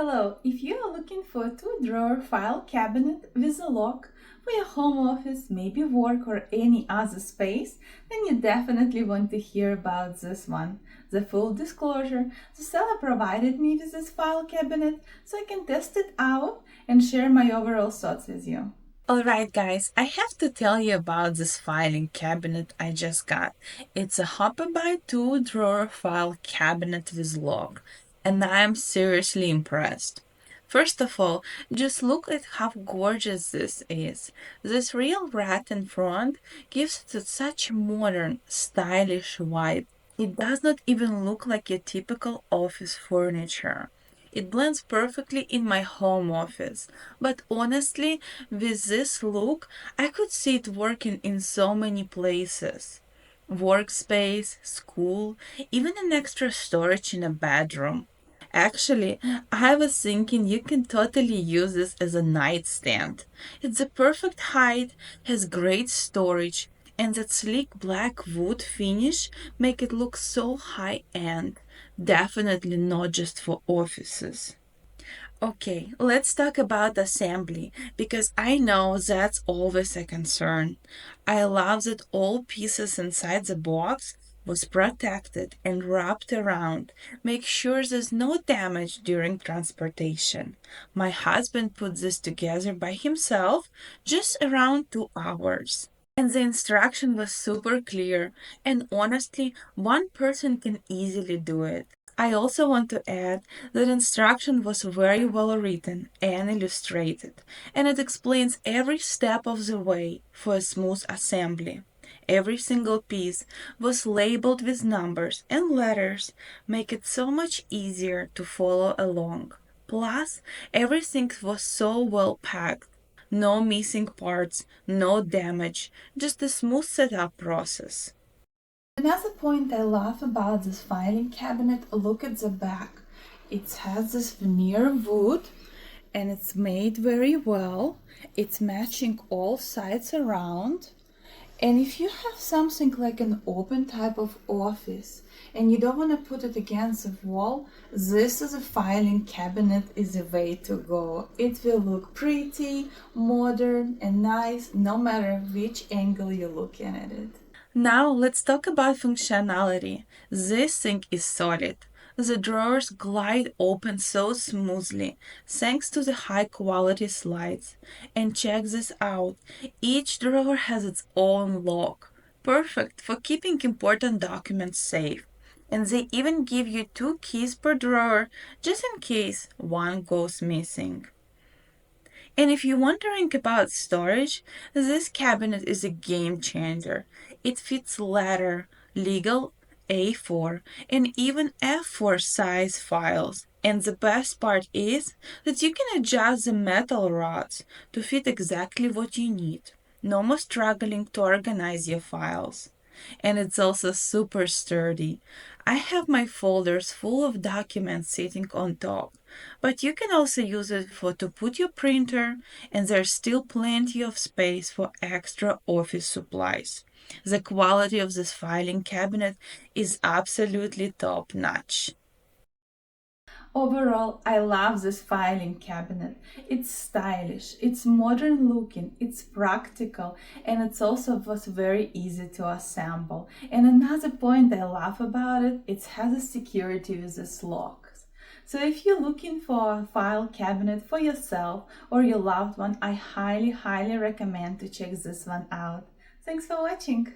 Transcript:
Hello, if you are looking for a two-drawer file cabinet with a lock for your home office, maybe work or any other space, then you definitely want to hear about this one. The full disclosure, the seller provided me with this file cabinet so I can test it out and share my overall thoughts with you. Alright guys, I have to tell you about this filing cabinet I just got. It's a HOPUBUY 2-drawer file cabinet with lock, and I am seriously impressed. First of all, just look at how gorgeous this is. This real rat in front gives it such a modern, stylish vibe. It does not even look like your typical office furniture. It blends perfectly in my home office. But honestly, with this look, I could see it working in so many places. Workspace, school, even an extra storage in a bedroom. Actually, I was thinking you can totally use this as a nightstand. It's the perfect height, has great storage, and that sleek black wood finish make it look so high-end. Definitely not just for offices. Okay, let's talk about assembly because I know that's always a concern. I love that all pieces inside the box was protected and wrapped around. Make sure there's no damage during transportation. My husband put this together by himself just around 2 hours. And the instruction was super clear, and honestly, one person can easily do it. I also want to add that instruction was very well written and illustrated, and it explains every step of the way for a smooth assembly. Every single piece was labeled with numbers and letters, make it so much easier to follow along. Plus, everything was so well packed. No missing parts, no damage, just a smooth setup process. Another point I love about this filing cabinet, look at the back. It has this veneer wood and it's made very well. It's matching all sides around. And if you have something like an open type of office and you don't want to put it against the wall, this is a filing cabinet is the way to go. It will look pretty, modern and nice no matter which angle you're looking at it. Now let's talk about functionality. This thing is solid. The drawers glide open so smoothly thanks to the high quality slides. And check this out. Each drawer has its own lock. Perfect for keeping important documents safe. And they even give you 2 keys per drawer just in case one goes missing. And if you're wondering about storage, this cabinet is a game changer. It fits letter, legal, A4, and even F4 size files. And the best part is that you can adjust the metal rods to fit exactly what you need. No more struggling to organize your files. And it's also super sturdy. I have my folders full of documents sitting on top, but you can also use it for to put your printer, and there's still plenty of space for extra office supplies. The quality of this filing cabinet is absolutely top notch. Overall, I love this filing cabinet. It's stylish, it's modern looking, it's practical, and it's also was very easy to assemble. And another point I love about it, it has a security with this locks. So if you're looking for a file cabinet for yourself or your loved one, I highly recommend to check this one out. Thanks for watching.